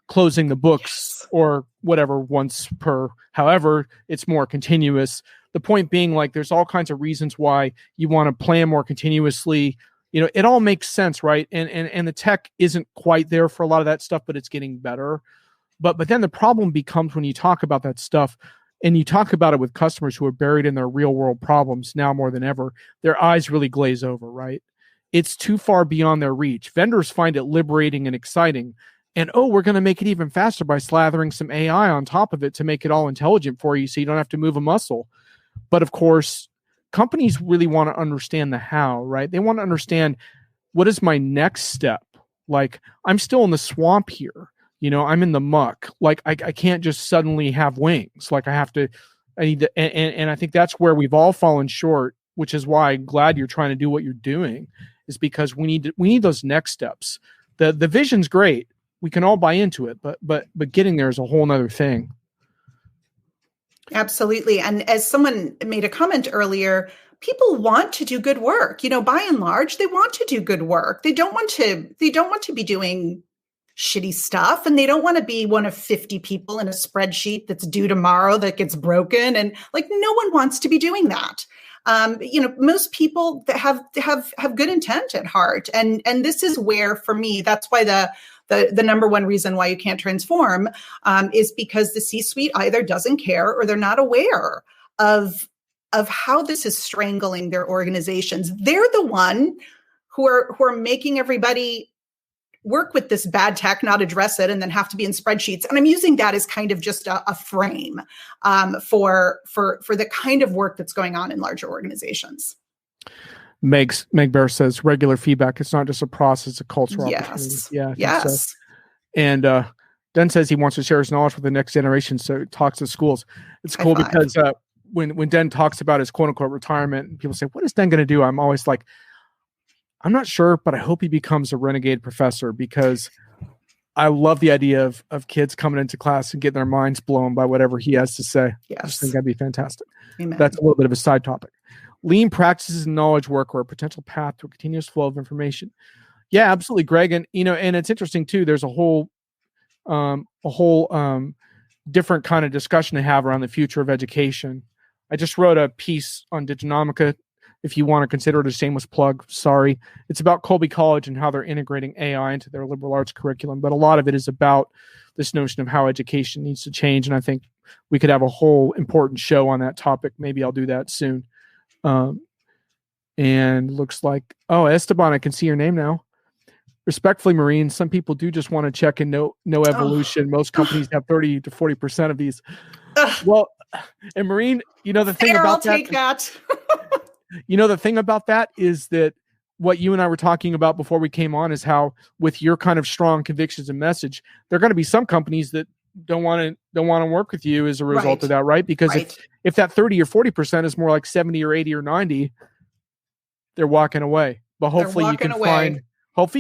closing the books or whatever once per, however, it's more continuous. The point being, like, there's all kinds of reasons why you want to plan more continuously. You know, it all makes sense, right? And the tech isn't quite there for a lot of that stuff, but it's getting better. But then the problem becomes when you talk about that stuff and you talk about it with customers who are buried in their real world problems now more than ever, their eyes really glaze over, right? It's too far beyond their reach. Vendors find it liberating and exciting. And, oh, we're going to make it even faster by slathering some AI on top of it to make it all intelligent for you so you don't have to move a muscle. But of course, companies really want to understand the how, right? They want to understand, what is my next step? Like, I'm still in the swamp here. You know, I'm in the muck. Like, I can't just suddenly have wings. Like, I need to, and I think that's where we've all fallen short, which is why I'm glad you're trying to do what you're doing, is because we need those next steps. The vision's great. We can all buy into it, but getting there is a whole nother thing. Absolutely. And as someone made a comment earlier, people want to do good work. You know, by and large, they want to do good work. They don't want to be doing shitty stuff, and they don't want to be one of 50 people in a spreadsheet that's due tomorrow that gets broken. And like, no one wants to be doing that. You know, most people that have good intent at heart. And this is where, for me, that's why the number one reason why you can't transform is because the C-suite either doesn't care or they're not aware of how this is strangling their organizations. They're the one who are making everybody work with this bad tech, not address it, and then have to be in spreadsheets. And I'm using that as kind of just a frame for the kind of work that's going on in larger organizations. Meg Bear says regular feedback. It's not just a process, it's a cultural opportunity. Yeah. Yes. So. And Den says he wants to share his knowledge with the next generation. So he talks to schools. It's cool because when Den talks about his quote unquote retirement, and people say, what is Den going to do? I'm always like, I'm not sure, but I hope he becomes a renegade professor, because I love the idea of kids coming into class and getting their minds blown by whatever he has to say. Yes. I just think that'd be fantastic. Amen. That's a little bit of a side topic. Lean practices and knowledge work are a potential path to a continuous flow of information. Yeah, absolutely, Greg. And and it's interesting too. There's a whole different kind of discussion to have around the future of education. I just wrote a piece on Diginomica. If you want to consider it a shameless plug, sorry. It's about Colby College and how they're integrating AI into their liberal arts curriculum. But a lot of it is about this notion of how education needs to change. And I think we could have a whole important show on that topic. Maybe I'll do that soon. And looks like, Esteban, I can see your name now. Respectfully, Maureen, some people do just want to check and no evolution. Most companies have 30 to 40% of these. Well, and Maureen, the thing about I'll take that. The thing about that is that what you and I were talking about before we came on is how, with your kind of strong convictions and message, there are going to be some companies that don't want to work with you as a result of that, right? Because if that 30 or 40% is more like 70 or 80 or 90, they're walking away. But hopefully you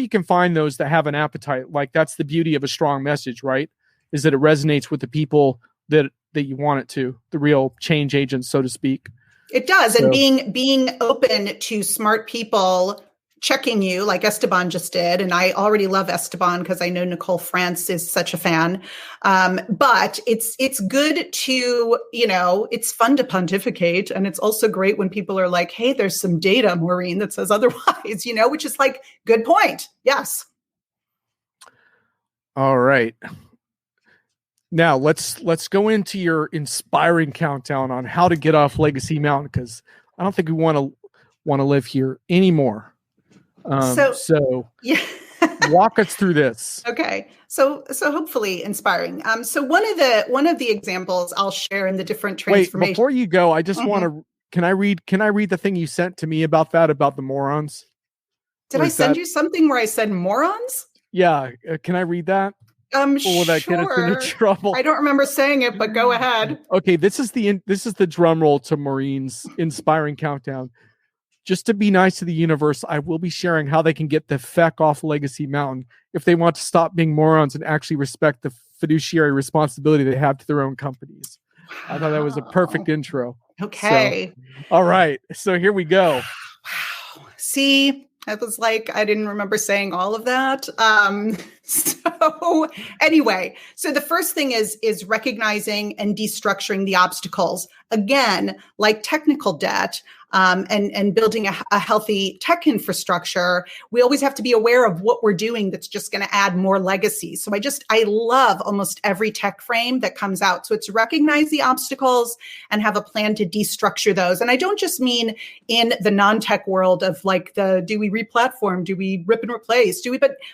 can find those that have an appetite. Like, that's the beauty of a strong message, right? is that it resonates with the people that you want it to, the real change agents, so to speak. It does. So, and being open to smart people checking you like Esteban just did. And I already love Esteban because I know Nicole France is such a fan. But it's good to, it's fun to pontificate. And it's also great when people are like, hey, there's some data, Maureen, that says otherwise, which is like, good point. Yes. All right. Now let's go into your inspiring countdown on how to get off Legacy Mountain, because I don't think we want to live here anymore. So yeah. Walk us through this. Okay. So hopefully inspiring. So one of the examples I'll share in the different transformations. Wait, before you go, I just want to, can I read the thing you sent to me about the morons? Did I send you something where I said morons? Yeah. Can I read that? Or will that get us into trouble? I don't remember saying it, but go ahead. Okay. This is the drum roll to Maureen's inspiring countdown. Just to be nice to the universe, I will be sharing how they can get the feck off Legacy Mountain if they want to stop being morons and actually respect the fiduciary responsibility they have to their own companies. Wow. I thought that was a perfect intro. Okay. So, all right. So here we go. Wow. See, I was like, I didn't remember saying all of that. So anyway, so the first thing is recognizing and destructuring the obstacles. Again, like technical debt, and building a healthy tech infrastructure, we always have to be aware of what we're doing that's just going to add more legacy. So I love almost every tech frame that comes out. So it's recognize the obstacles and have a plan to destructure those. And I don't just mean in the non-tech world of like do we replatform, do we rip and replace,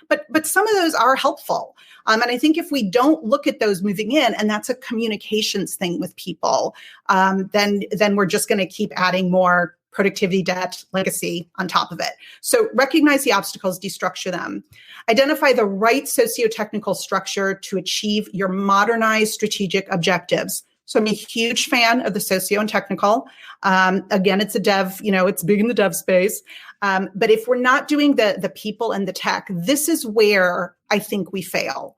but some of those are helpful. And I think if we don't look at those moving in, and that's a communications thing with people, then we're just going to keep adding more productivity debt legacy on top of it. So recognize the obstacles, destructure them. Identify the right socio-technical structure to achieve your modernized strategic objectives. So I'm a huge fan of the socio and technical. Again, it's a dev, it's big in the dev space. But if we're not doing the people and the tech, this is where I think we fail,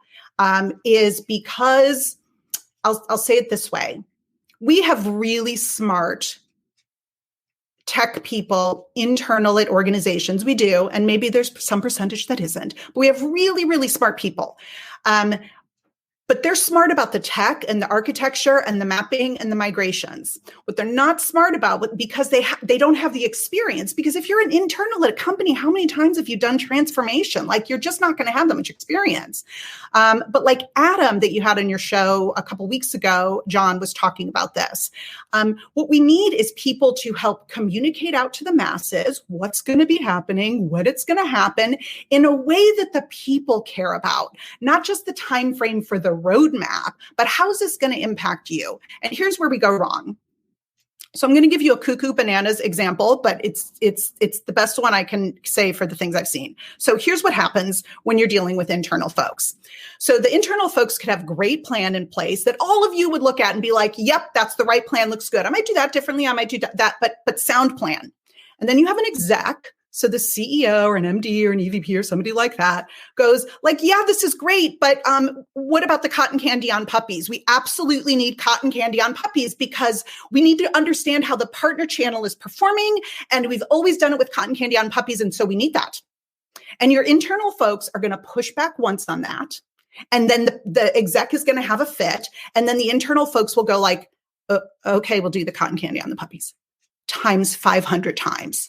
is because I'll say it this way. We have really smart tech people internal at organizations. We do. And maybe there's some percentage that isn't, but we have really, really smart people. But they're smart about the tech and the architecture and the mapping and the migrations. What they're not smart about, because they don't have the experience. Because if you're an internal at a company, how many times have you done transformation? Like, you're just not going to have that much experience. But like Adam that you had on your show a couple weeks ago, John was talking about this. What we need is people to help communicate out to the masses what's going to be happening, what it's going to happen in a way that the people care about, not just the time frame for the roadmap, but how is this going to impact you? And here's where we go wrong. So I'm going to give you a cuckoo bananas example, but it's the best one I can say for the things I've seen. So here's what happens when you're dealing with internal folks. So the internal folks could have great plan in place that all of you would look at and be like, yep, that's the right plan, looks good. I might do that differently. I might do that, but sound plan. And then you have an exec. So the CEO or an MD or an EVP or somebody like that goes like, yeah, this is great, but what about the cotton candy on puppies? We absolutely need cotton candy on puppies because we need to understand how the partner channel is performing. And we've always done it with cotton candy on puppies. And so we need that. And your internal folks are going to push back once on that. And then the exec is going to have a fit. And then the internal folks will go like, okay, we'll do the cotton candy on the puppies times 500 times.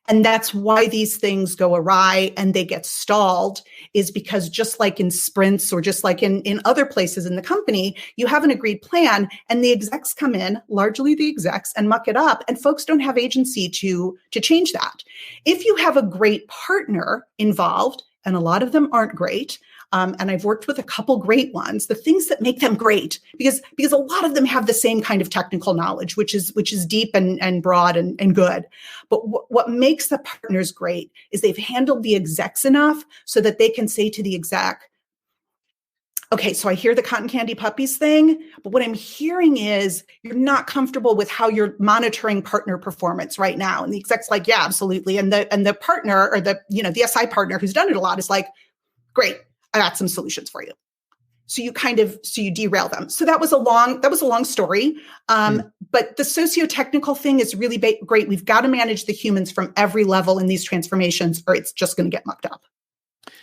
And that's why these things go awry and they get stalled, is because just like in sprints or just like in other places in the company, you have an agreed plan and the execs come in, largely the execs, and muck it up. And folks don't have agency to change that. If you have a great partner involved, and a lot of them aren't great, and I've worked with a couple great ones, the things that make them great, because a lot of them have the same kind of technical knowledge, which is deep and broad and good. But what makes the partners great is they've handled the execs enough so that they can say to the exec, okay, so I hear the cotton candy puppies thing, but what I'm hearing is you're not comfortable with how you're monitoring partner performance right now. And the exec's like, yeah, absolutely. And the partner or the SI partner who's done it a lot is like, great, I got some solutions for you. you derail them. So that was a long story. But the socio-technical thing is really great. We've got to manage the humans from every level in these transformations, or it's just going to get mucked up.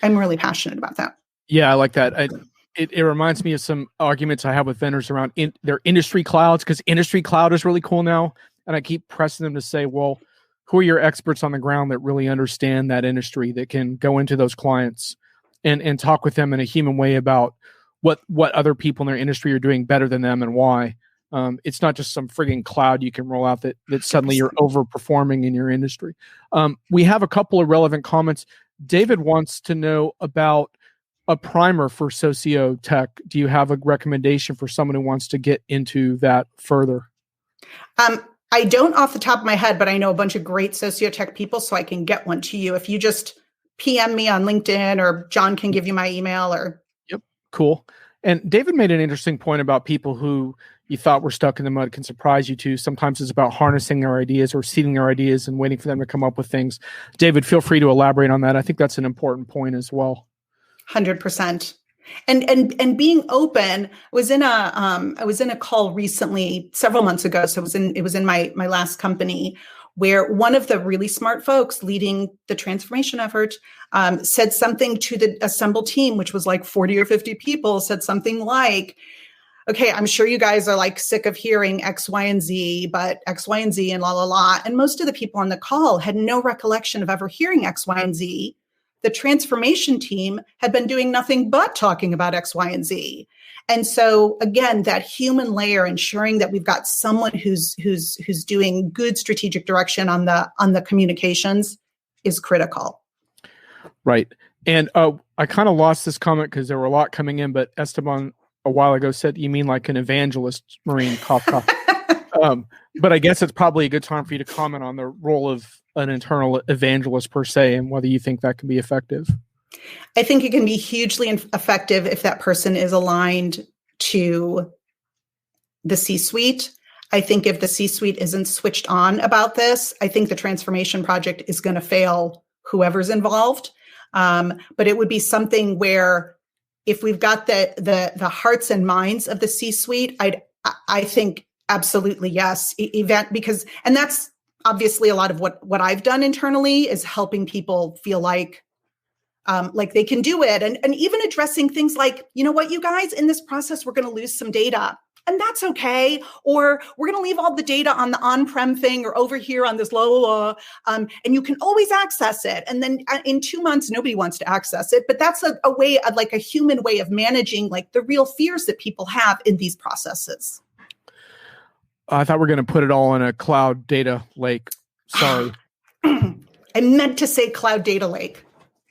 I'm really passionate about that. Yeah, I like that. It reminds me of some arguments I have with vendors around their industry clouds, because industry cloud is really cool now. And I keep pressing them to say, well, who are your experts on the ground that really understand that industry, that can go into those clients and talk with them in a human way about what other people in their industry are doing better than them and why. It's not just some frigging cloud you can roll out that suddenly you're overperforming in your industry. We have a couple of relevant comments. David wants to know about a primer for socio-tech. Do you have a recommendation for someone who wants to get into that further? I don't off the top of my head, but I know a bunch of great socio-tech people, so I can get one to you. If you just PM me on LinkedIn, or John can give you my email. Yep, cool. And David made an interesting point about people who you thought were stuck in the mud can surprise you too. Sometimes it's about harnessing their ideas or seeding their ideas and waiting for them to come up with things. David, feel free to elaborate on that. I think that's an important point as well. 100%. And being open. I was in a call recently, several months ago. So it was in my last company, where one of the really smart folks leading the transformation effort said something to the assembled team, which was like 40 or 50 people, said something like, okay, I'm sure you guys are like sick of hearing X, Y, and Z, but X, Y, and Z and la, la, la. And most of the people on the call had no recollection of ever hearing X, Y, and Z. The transformation team had been doing nothing but talking about X, Y, and Z. And so again, that human layer, ensuring that we've got someone who's doing good strategic direction on the communications, is critical. Right. And I kind of lost this comment because there were a lot coming in, but Esteban a while ago said, you mean like an evangelist, Maureen, cough, cough. But I guess it's probably a good time for you to comment on the role of an internal evangelist per se, and whether you think that can be effective. I think it can be hugely effective if that person is aligned to the C-suite. I think if the C-suite isn't switched on about this, I think the transformation project is going to fail whoever's involved. But it would be something where, if we've got the hearts and minds of the C-suite, I think absolutely yes. And that's obviously a lot of what I've done internally, is helping people feel like they can do it. And even addressing things like, you know what, you guys, in this process, we're going to lose some data, and that's okay. Or we're going to leave all the data on the on-prem thing, or over here on this and you can always access it. And then in 2 months, nobody wants to access it. But that's a way of, like, a human way of managing like the real fears that people have in these processes. I thought we were going to put it all in a cloud data lake. Sorry. I meant to say cloud data lake.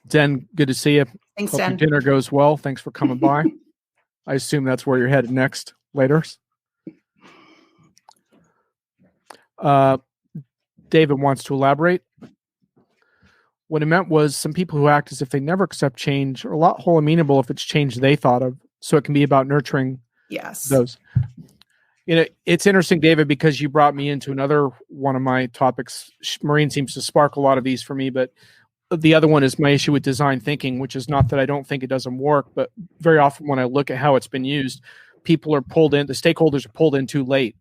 Den, good to see you. Thanks, Hope Den. your dinner goes well. Thanks for coming by. I assume that's where you're headed next, later. David wants to elaborate. What he meant was, some people who act as if they never accept change are a lot whole amenable if it's change they thought of. So it can be about nurturing those. You know, it's interesting, David, because you brought me into another one of my topics. Maureen seems to spark a lot of these for me, but the other one is my issue with design thinking, which is not that I don't think it doesn't work, but very often when I look at how it's been used, people are pulled in, the stakeholders are pulled in too late,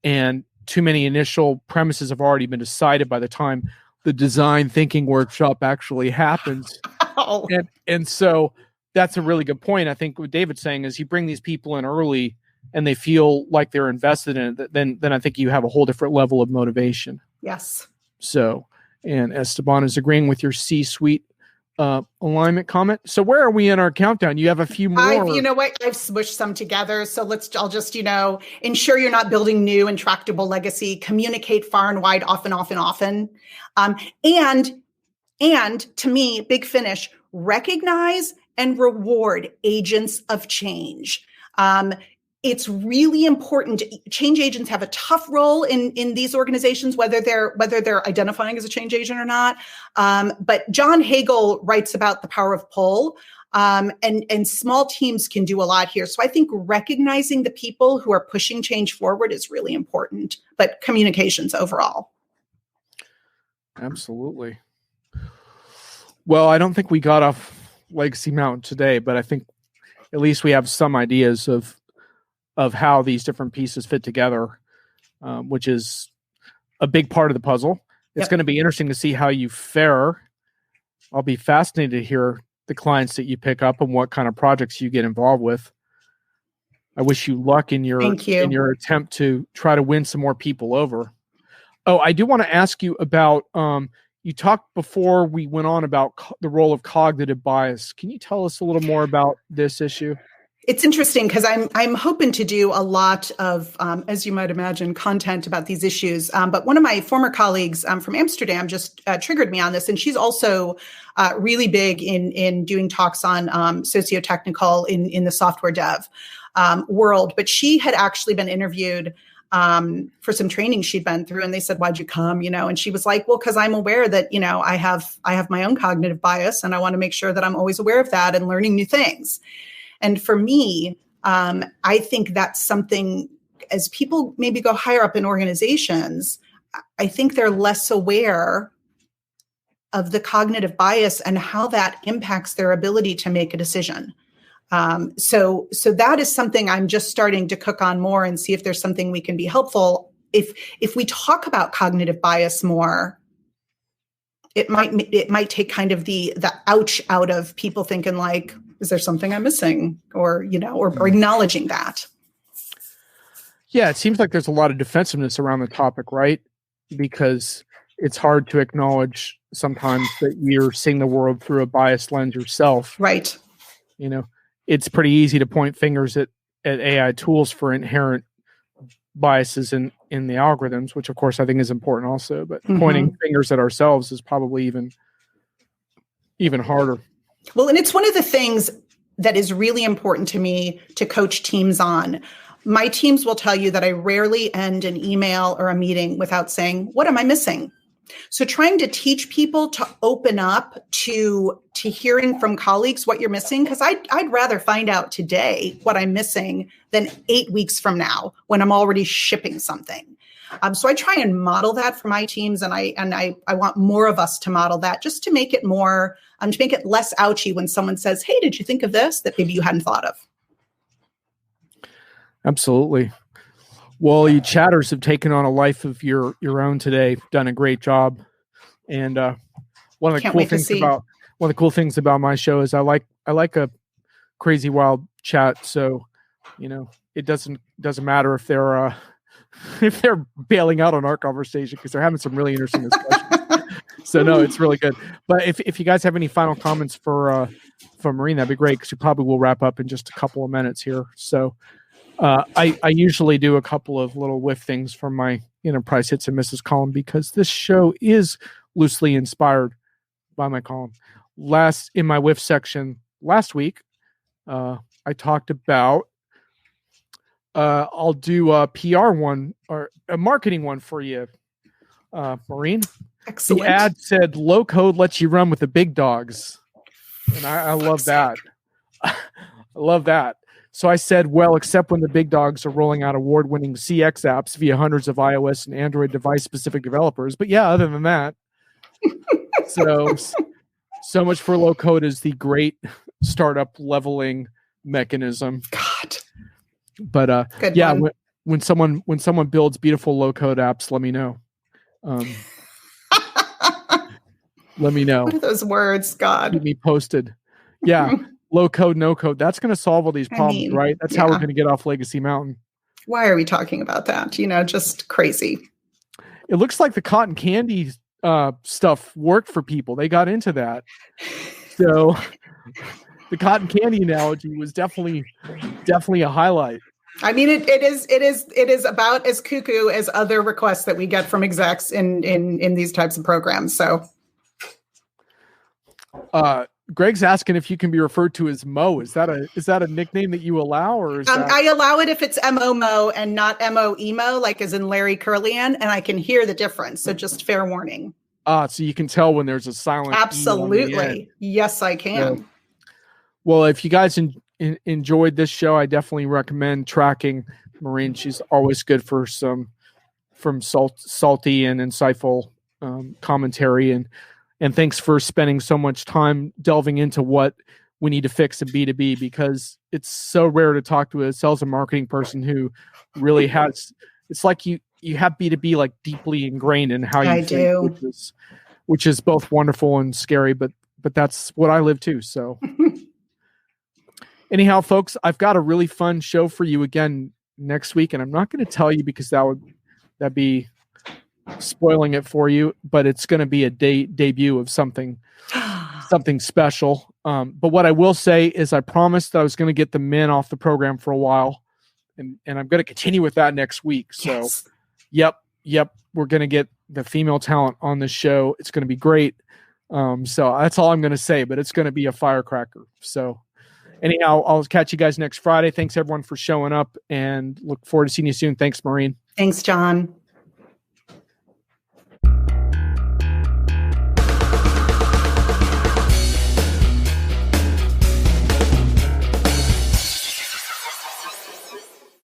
and too many initial premises have already been decided by the time the design thinking workshop actually happens. Oh. And so that's a really good point. I think what David's saying is, you bring these people in early and they feel like they're invested in it, then I think you have a whole different level of motivation. Yes. So, and Esteban is agreeing with your C-suite alignment comment. So where are we in our countdown? You have a few more. You know what? I've smushed some together. So I'll just, ensure you're not building new intractable legacy, communicate far and wide, often. And to me, big finish, recognize and reward agents of change. It's really important. Change agents have a tough role in these organizations, whether they're identifying as a change agent or not. But John Hagel writes about the power of pull, and small teams can do a lot here. So I think recognizing the people who are pushing change forward is really important, but communications overall. Absolutely. Well, I don't think we got off Legacy Mountain today, but I think at least we have some ideas of how these different pieces fit together, which is a big part of the puzzle. It's going to be interesting to see how you fare. I'll be fascinated to hear the clients that you pick up and what kind of projects you get involved with. I wish you luck in your attempt to try to win some more people over. Oh, I do want to ask you about, you talked before we went on about the role of cognitive bias. Can you tell us a little more about this issue? It's interesting because I'm hoping to do a lot of, as you might imagine, content about these issues. But one of my former colleagues from Amsterdam just triggered me on this, and she's also really big in doing talks on socio-technical in the software dev world. But she had actually been interviewed for some training she'd been through, and they said, "Why'd you come?" And she was like, "Well, because I'm aware that I have my own cognitive bias, and I want to make sure that I'm always aware of that and learning new things." And for me, I think that's something, as people maybe go higher up in organizations, I think they're less aware of the cognitive bias and how that impacts their ability to make a decision. So that is something I'm just starting to cook on more and see if there's something we can be helpful. If we talk about cognitive bias more, it might take kind of the ouch out of people thinking like, is there something I'm missing? Or acknowledging that. Yeah, it seems like there's a lot of defensiveness around the topic, right? Because it's hard to acknowledge sometimes that you're seeing the world through a biased lens yourself. Right. It's pretty easy to point fingers at AI tools for inherent biases in the algorithms, which of course I think is important also, but pointing fingers at ourselves is probably even harder. Well, and it's one of the things that is really important to me to coach teams on. My teams will tell you that I rarely end an email or a meeting without saying, "What am I missing?" So trying to teach people to open up to hearing from colleagues what you're missing, because I'd rather find out today what I'm missing than 8 weeks from now when I'm already shipping something. So I try and model that for my teams, and I want more of us to model that, just to make it more, to make it less ouchy when someone says, "Hey, did you think of this?" that maybe you hadn't thought of. Absolutely. Well, you chatters have taken on a life of your own today. Done a great job, and one of the cool things about my show is I like a crazy wild chat. So, it doesn't matter if they're if they're bailing out on our conversation, because they're having some really interesting discussions. So no, it's really good. But if you guys have any final comments for Maureen, that'd be great, because we probably will wrap up in just a couple of minutes here. So I usually do a couple of little whiff things from my Enterprise Hits and Misses column, because this show is loosely inspired by my column. In my whiff section last week, I talked about I'll do a PR one or a marketing one for you, Maureen. Excellent. The ad said, "Low code lets you run with the big dogs." And I love that. I love that. So I said, well, except when the big dogs are rolling out award-winning CX apps via hundreds of iOS and Android device-specific developers. But yeah, other than that, so much for low code as the great startup leveling mechanism. God. But yeah, when someone builds beautiful low code apps, let me know. Let me know. What are those words, God? Keep me posted. Yeah. Low code, no code. That's going to solve all these problems, right? That's how we're going to get off Legacy Mountain. Why are we talking about that? Just crazy. It looks like the cotton candy stuff worked for people. They got into that. So the cotton candy analogy was definitely a highlight. I mean, it is about as cuckoo as other requests that we get from execs in these types of programs. So, Greg's asking if you can be referred to as Mo. Is that a nickname that you allow, or is that... I allow it if it's Mo and not Mo emo, like as in Larry Curlian, and I can hear the difference. So just fair warning. So you can tell when there's a silent. Absolutely, yes, I can. So, well, if you guys enjoyed this show, I definitely recommend tracking Maureen. She's always good for some salty and insightful commentary, and thanks for spending so much time delving into what we need to fix in B2B, because it's so rare to talk to a sales and marketing person who really has, it's like you have B2B like deeply ingrained in how you I think, do. which is both wonderful and scary, but that's what I live too. So anyhow, folks, I've got a really fun show for you again next week, and I'm not going to tell you because that'd be spoiling it for you, but it's going to be a debut of something special. But what I will say is I promised that I was going to get the men off the program for a while, and I'm going to continue with that next week. So yes. Yep, we're going to get the female talent on this show. It's going to be great. So that's all I'm going to say, but it's going to be a firecracker. So anyhow, I'll catch you guys next Friday. Thanks everyone for showing up, and look forward to seeing you soon. Thanks, Maureen. Thanks, John.